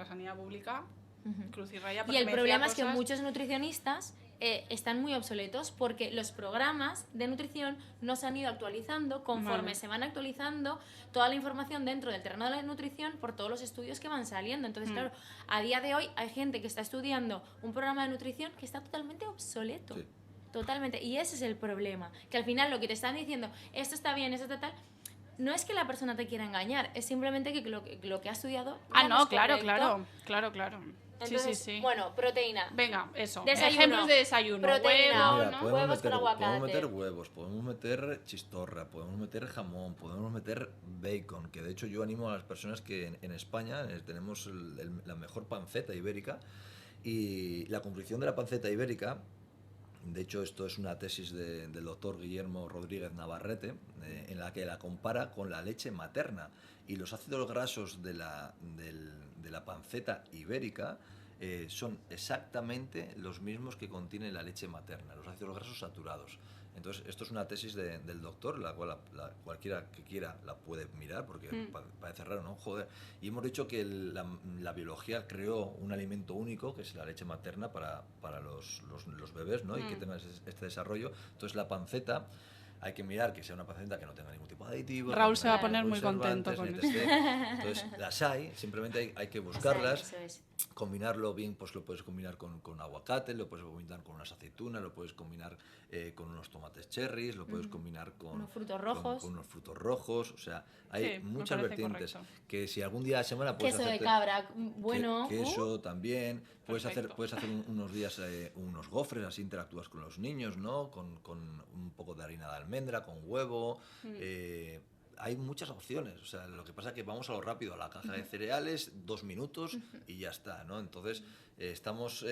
sanidad pública, cruz y raya. Y el problema es que muchos nutricionistas están muy obsoletos porque los programas de nutrición no se han ido actualizando conforme se van actualizando toda la información dentro del terreno de la nutrición por todos los estudios que van saliendo. Entonces, claro, a día de hoy hay gente que está estudiando un programa de nutrición que está totalmente obsoleto. Sí. Totalmente. Y ese es el problema. Que al final lo que te están diciendo, esto está bien, esto está tal, no es que la persona te quiera engañar, es simplemente que lo que ha estudiado... No, es claro. Entonces, Sí. Bueno, proteína. Venga, eso. Desayuno. Ejemplos de desayuno. Proteína. Huevo, Mira, ¿no? Huevos con aguacate. podemos meter huevos, podemos meter chistorra, podemos meter jamón, podemos meter bacon, que de hecho yo animo a las personas que en España tenemos la mejor panceta ibérica, y la conclusión de la panceta ibérica, de hecho esto es una tesis del doctor Guillermo Rodríguez Navarrete, en la que la compara con la leche materna, y los ácidos grasos de la panceta ibérica son exactamente los mismos que contiene la leche materna, los ácidos grasos saturados. Entonces, esto es una tesis del doctor, la cual cualquiera que quiera la puede mirar, porque parece raro, ¿no? Joder. Y hemos dicho que la biología creó un alimento único, que es la leche materna para los bebés, ¿no? Y que tengan este desarrollo. Entonces, la panceta, hay que mirar que sea una panceta que no tenga ningún tipo de aditivo. Raúl se va a poner muy contento con esto. Entonces, las hay, simplemente hay que buscarlas. Eso es. Combinarlo bien, pues lo puedes combinar con aguacate, lo puedes combinar con unas aceitunas, lo puedes combinar con unos tomates cherries, lo puedes combinar con unos frutos rojos. Con unos frutos rojos. O sea, hay muchas vertientes. Correcto. Que si algún día a la semana puedes queso hacerte de cabra, bueno. queso también. Puedes hacer Perfecto. unos días unos gofres, así interactúas con los niños, ¿no? Con un poco de harina de almendra, con huevo. Hay muchas opciones, o sea, lo que pasa es que vamos a lo rápido, a la caja de cereales, 2 minutos y ya está, ¿no? Entonces, estamos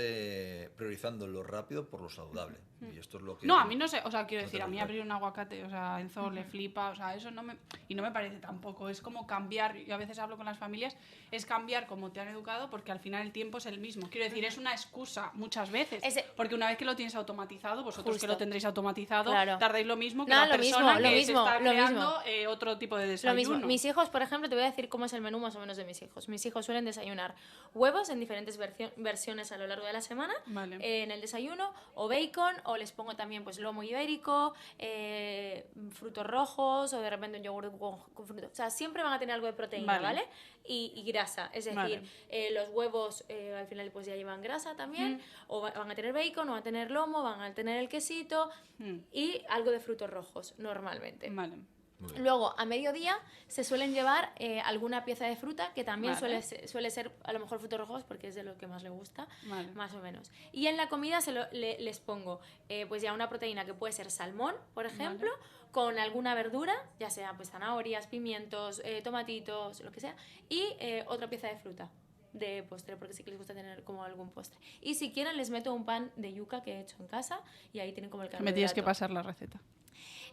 priorizando lo rápido por lo saludable. Y esto es lo que... No, a mí no sé, o sea, quiero no decir, te a mí gusta. abrir un aguacate, o sea, a Enzo le flipa, o sea, eso no me... Y no me parece tampoco, es como cambiar, yo a veces hablo con las familias, es cambiar como te han educado, porque al final el tiempo es el mismo. Quiero decir, es una excusa muchas veces, porque una vez que lo tienes automatizado, vosotros que lo tendréis automatizado, tardáis lo mismo que la persona que se está creando otro tipo de desayuno. Lo mismo. Mis hijos, por ejemplo, te voy a decir cómo es el menú más o menos de mis hijos. Mis hijos suelen desayunar huevos en diferentes versiones a lo largo de la semana, en el desayuno, o bacon, o les pongo también pues lomo ibérico, frutos rojos, o de repente un yogur con frutos. O sea, siempre van a tener algo de proteína, ¿vale? Y grasa. Es decir, los huevos al final pues ya llevan grasa también, o van a tener bacon, o van a tener lomo, van a tener el quesito, y algo de frutos rojos, normalmente. Luego, a mediodía se suelen llevar alguna pieza de fruta, que también suele ser a lo mejor frutos rojos, porque es de lo que más le gusta, más o menos. Y en la comida les pongo pues ya una proteína que puede ser salmón, por ejemplo, con alguna verdura, ya sea pues zanahorias, pimientos, tomatitos, lo que sea, y otra pieza de fruta de postre, porque sí que les gusta tener como algún postre. Y si quieren les meto un pan de yuca que he hecho en casa, y ahí tienen como el carbohidrato. Me tienes que pasar la receta.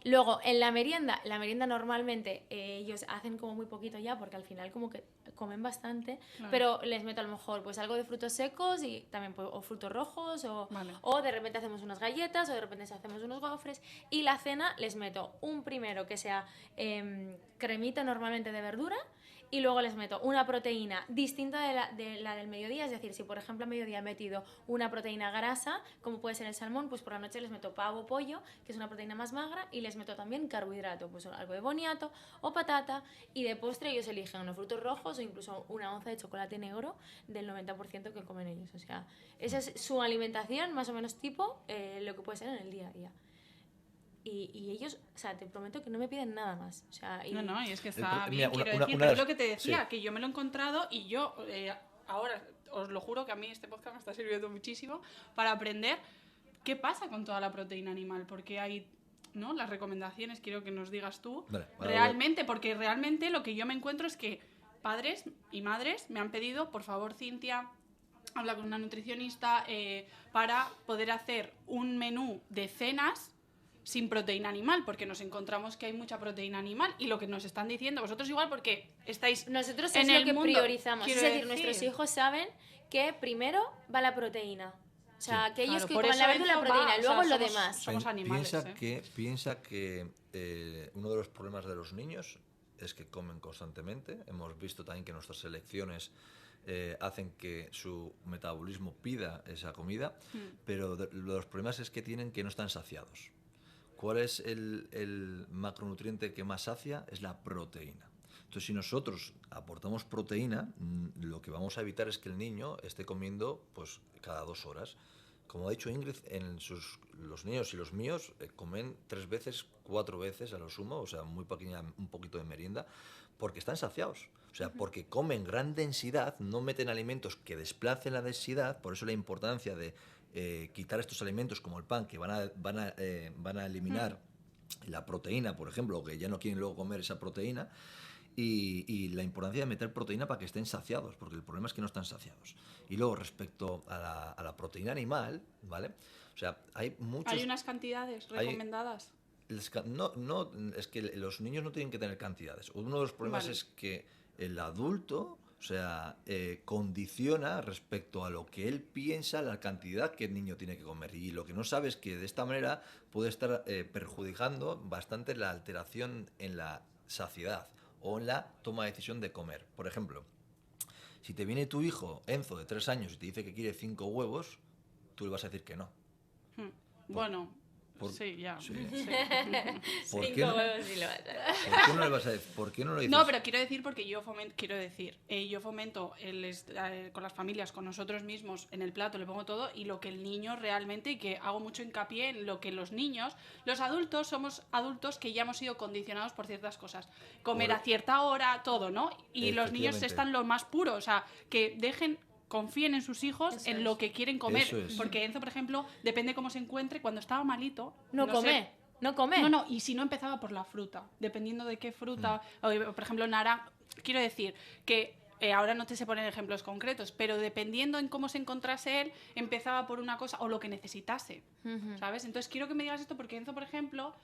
Luego, en la merienda normalmente ellos hacen como muy poquito ya, porque al final como que comen bastante, pero les meto a lo mejor pues algo de frutos secos y también pues, o frutos rojos, o de repente hacemos unas galletas, o de repente hacemos unos gofres, y la cena les meto un primero que sea cremita normalmente de verdura, y luego les meto una proteína distinta de la del mediodía. Es decir, si por ejemplo a mediodía he metido una proteína grasa, como puede ser el salmón, pues por la noche les meto pavo o pollo, que es una proteína más magra, y les meto también carbohidrato, pues algo de boniato o patata, y de postre ellos eligen unos frutos rojos o incluso una onza de chocolate negro del 90% que comen ellos. O sea, esa es su alimentación más o menos tipo lo que puede ser en el día a día. Y ellos, o sea, te prometo que no me piden nada más. O sea, y es que está bien, quiero decir, pero es lo que te decía, que yo me lo he encontrado y yo ahora os lo juro que a mí este podcast me está sirviendo muchísimo para aprender qué pasa con toda la proteína animal, porque hay, ¿no? Las recomendaciones, quiero que nos digas tú, realmente, porque realmente lo que yo me encuentro es que padres y madres me han pedido, por favor, Cintia, habla con una nutricionista para poder hacer un menú de cenas sin proteína animal, porque nos encontramos que hay mucha proteína animal, y lo que nos están diciendo vosotros igual, porque estáis nosotros en es el lo que mundo, priorizamos, es decir, nuestros hijos saben que primero va la proteína, o sea, que ellos que coman la verdura y la proteína, y luego lo demás. Somos animales. Piensa que uno de los problemas de los niños es que comen constantemente. Hemos visto también que nuestras elecciones hacen que su metabolismo pida esa comida, pero los problemas es que no están saciados. ¿Cuál es el macronutriente que más sacia? Es la proteína. Entonces, si nosotros aportamos proteína, lo que vamos a evitar es que el niño esté comiendo pues cada 2 horas. Como ha dicho Ingrid, los niños y los míos comen 3 veces, 4 veces a lo sumo, o sea, muy pequeña, un poquito de merienda, porque están saciados. O sea, porque comen gran densidad, no meten alimentos que desplacen la densidad, por eso la importancia de quitar estos alimentos como el pan, que van a eliminar la proteína, por ejemplo, que ya no quieren luego comer esa proteína, y la importancia de meter proteína para que estén saciados, porque el problema es que no están saciados. Y luego, respecto a la proteína animal, ¿vale? O sea, hay unas cantidades recomendadas. No, es que los niños no tienen que tener cantidades. Uno de los problemas es que el adulto, o sea, condiciona respecto a lo que él piensa la cantidad que el niño tiene que comer. Y lo que no sabe es que de esta manera puede estar perjudicando bastante la alteración en la saciedad o en la toma de decisión de comer. Por ejemplo, si te viene tu hijo, Enzo, de 3 años, y te dice que quiere 5 huevos, tú le vas a decir que no. Bueno, sí, ya. Sí. Sí. ¿Por 5 qué no? huevos y lo vas a... ¿Por qué no le vas a decir? ¿Por qué no lo dices? No, pero quiero decir porque yo fomento con las familias, con nosotros mismos, en el plato le pongo todo y lo que el niño realmente, y que hago mucho hincapié en lo que los adultos somos adultos que ya hemos sido condicionados por ciertas cosas. Comer a cierta hora, todo, ¿no? Y los niños están lo más puro, o sea, que confíen en sus hijos en lo que quieren comer. Porque Enzo, por ejemplo, depende cómo se encuentre, cuando estaba malito... No come. No, y si no empezaba por la fruta, dependiendo de qué fruta, por ejemplo, quiero decir que ahora no te sé poner ejemplos concretos, pero dependiendo en cómo se encontrase él, empezaba por una cosa o lo que necesitase, ¿sabes? Entonces quiero que me digas esto porque Enzo, por ejemplo,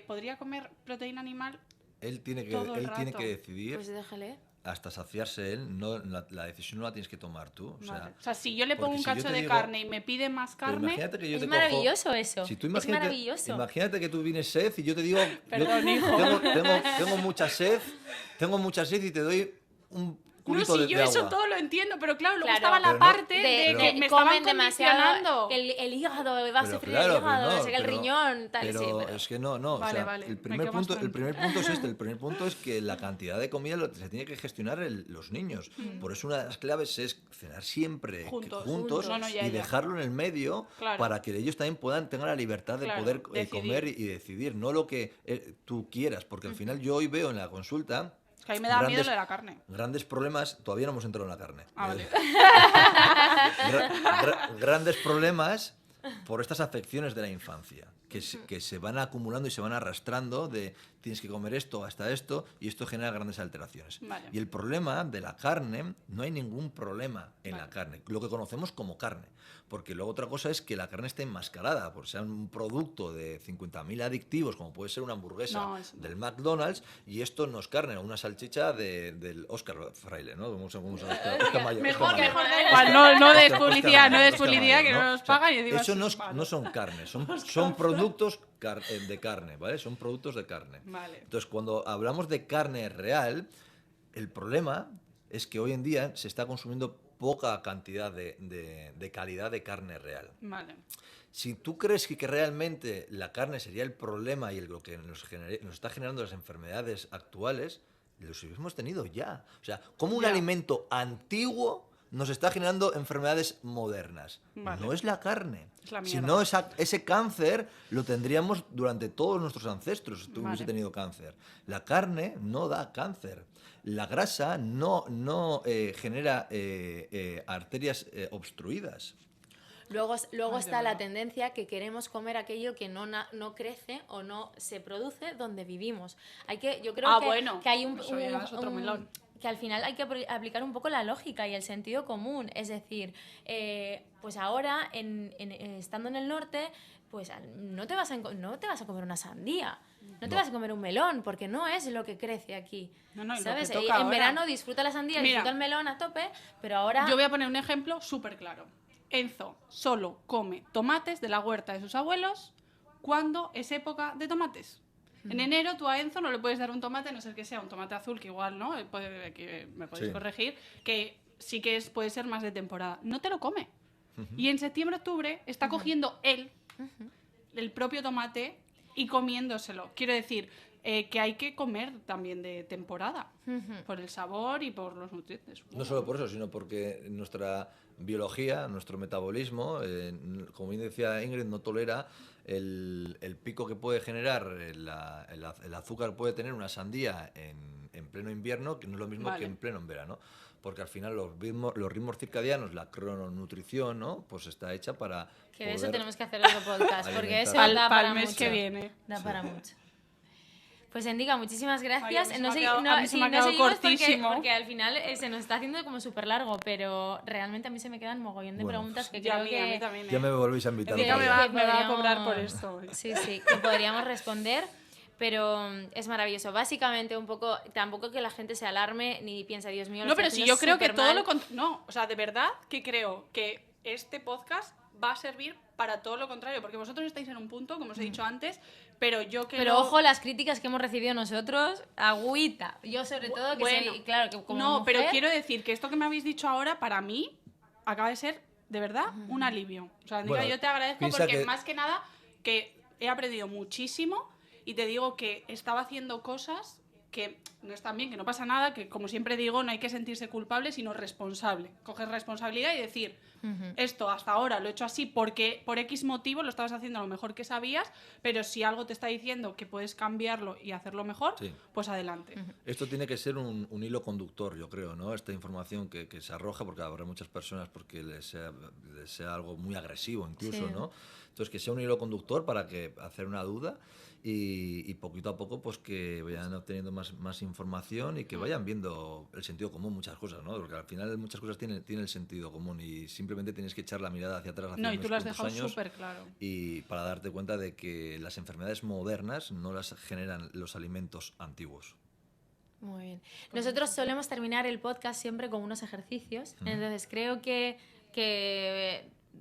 podría comer proteína animal. Él tiene que decidir. Pues déjale. Hasta saciarse él, no, la decisión no la tienes que tomar tú. O sea, si yo le pongo un cacho de carne y me pide más carne... Es maravilloso eso. Si tú es maravilloso. Imagínate que tú vienes sed y yo te digo... Perdón, hijo. Tengo mucha sed y te doy un culito de agua. Eso todo lo entiendo, pero claro, luego estaba la parte de que me comen estaban demasiado, el hígado, va a sufrir el hígado, el riñón, tal. Pero es que no. Vale, o sea, el primer punto es este. El primer punto es que la cantidad de comida se tiene que gestionar los niños. Por eso una de las claves es cenar siempre juntos y dejarlo en el medio para que ellos también tengan la libertad de poder comer y decidir, no lo que tú quieras, porque al final yo hoy veo en la consulta... Que a mí me da miedo lo de la carne. Grandes problemas, todavía no hemos entrado en la carne. Vale. Grandes problemas por estas afecciones de la infancia, que se van acumulando y se van arrastrando de tienes que comer esto hasta esto, y esto genera grandes alteraciones. Vale. Y el problema de la carne, no hay ningún problema en la carne, lo que conocemos como carne. Porque luego otra cosa es que la carne esté enmascarada, por ser un producto de 50.000 adictivos, como puede ser una hamburguesa del McDonald's, y esto no es carne, una salchicha del Oscar Fraile, ¿no? Mejor no des publicidad, que no nos pagan. Y eso no son carnes, son productos de carne, ¿vale? Son productos de carne. Vale. Entonces, cuando hablamos de carne real, el problema es que hoy en día se está consumiendo poca cantidad de calidad de carne real. Vale. Si tú crees que realmente la carne sería el problema y lo que nos está generando las enfermedades actuales, los hemos tenido ya. O sea, como un alimento antiguo nos está generando enfermedades modernas. Vale. No es la carne. Es la si mierda. no, ese cáncer lo tendríamos durante todos nuestros ancestros si hubiese tenido cáncer. La carne no da cáncer. La grasa no genera arterias obstruidas. Luego está la tendencia que queremos comer aquello que no crece o no se produce donde vivimos. Yo creo que hay otro melón. Que al final hay que aplicar un poco la lógica y el sentido común. Es decir, pues ahora, estando en el norte, pues no te vas a comer una sandía, no te vas a comer un melón, porque no es lo que crece aquí. No, ¿sabes? Lo que toca en ahora. verano disfruta la sandía, disfruta el melón a tope, pero ahora... Yo voy a poner un ejemplo súper claro. Enzo solo come tomates de la huerta de sus abuelos cuando es época de tomates. En enero tú a Enzo no le puedes dar un tomate, a no ser que sea un tomate azul, que igual, ¿no? Que me podéis corregir, que sí que puede ser más de temporada. No te lo come. Y en septiembre, octubre, está cogiendo él el propio tomate y comiéndoselo. Quiero decir, que hay que comer también de temporada, por el sabor y por los nutrientes. No solo por eso, sino porque nuestra biología, nuestro metabolismo, como bien decía Ingrid, no tolera el pico que puede generar el azúcar puede tener una sandía en pleno invierno, que no es lo mismo que en pleno verano. Porque al final los ritmos circadianos, la crononutrición, ¿no? Pues está hecha para... Que de eso tenemos que hacer otro podcast, porque eso da para mucho. Que viene. Da para mucho. Pues Endica, muchísimas gracias. A mí se me ha quedado cortísimo. Porque al final se nos está haciendo como súper largo, pero realmente a mí se me quedan mogollón de preguntas que creo que... A mí también, Ya me volvéis a invitar. Me va a cobrar por esto. Sí, que podríamos responder. Pero es maravilloso. Básicamente, un poco, tampoco que la gente se alarme ni piense, Dios mío, lo No, estoy pero si haciendo yo creo que todo supermal. lo contrario. No, o sea, de verdad que creo que este podcast va a servir para todo lo contrario, porque vosotros estáis en un punto, como os he dicho antes, pero yo que Pero ojo, las críticas que hemos recibido nosotros, agüita. Yo sobre todo, que Bueno, soy, claro, que como no, pero mujer- quiero decir que esto que me habéis dicho ahora, para mí, acaba de ser, de verdad, un alivio. O sea, Andika, Bueno, yo te agradezco piensa porque que- más que nada que he aprendido muchísimo y te digo que estaba haciendo cosas que no están bien, que no pasa nada, que como siempre digo, no hay que sentirse culpable, sino responsable. Coger responsabilidad y decir, esto hasta ahora lo he hecho así porque por X motivo lo estabas haciendo lo mejor que sabías, pero si algo te está diciendo que puedes cambiarlo y hacerlo mejor, Sí. pues adelante. Esto tiene que ser un hilo conductor, yo creo, ¿no? Esta información que se arroja, porque habrá muchas personas porque les sea algo muy agresivo incluso, Sí. ¿no? Entonces, que sea un hilo conductor para que hacer una duda y poquito a poco pues que vayan obteniendo más información y que vayan viendo el sentido común muchas cosas, ¿no? Porque al final muchas cosas tienen el sentido común y simplemente tienes que echar la mirada hacia atrás hacia No, y unos tú lo has cuantos dejado años súper claro. y para darte cuenta de que las enfermedades modernas no las generan los alimentos antiguos. Muy bien. Nosotros solemos terminar el podcast siempre con unos ejercicios, entonces creo que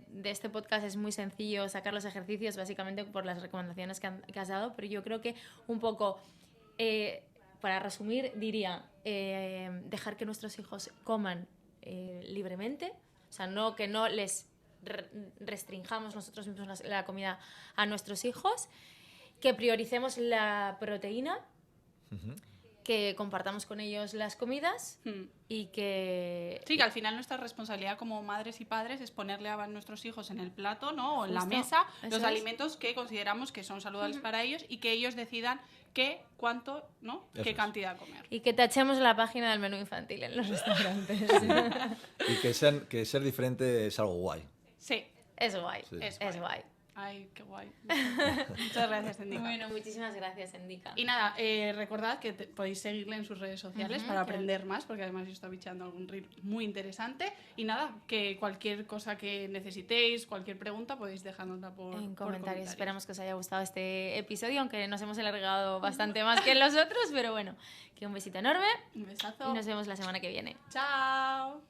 de este podcast es muy sencillo sacar los ejercicios, básicamente por las recomendaciones que has dado, pero yo creo que un poco, para resumir, diría, dejar que nuestros hijos coman libremente, o sea, que no les restringamos nosotros mismos la comida a nuestros hijos, que prioricemos la proteína, que compartamos con ellos las comidas y que... Sí, que al final nuestra responsabilidad como madres y padres es ponerle a nuestros hijos en el plato, ¿no? O en la Justo, mesa eso los es. alimentos que consideramos que son saludables para ellos y que ellos decidan qué, cuánto, ¿no? Eso Qué es. cantidad comer. Y que tachemos la página del menú infantil en los restaurantes. Y que ser diferente es algo guay. Sí. Es guay, Sí. es guay. Ay, qué guay. Muchas gracias, Endika. Bueno, muchísimas gracias, Endika. Y nada, recordad que podéis seguirle en sus redes sociales para aprender más, porque además yo estoy bicheando algún reel muy interesante. Y nada, que cualquier cosa que necesitéis, cualquier pregunta, podéis dejárnosla por En por comentarios. Esperamos que os haya gustado este episodio, aunque nos hemos alargado bastante más que los otros, pero bueno, que un besito enorme Un besazo. y nos vemos la semana que viene. Chao.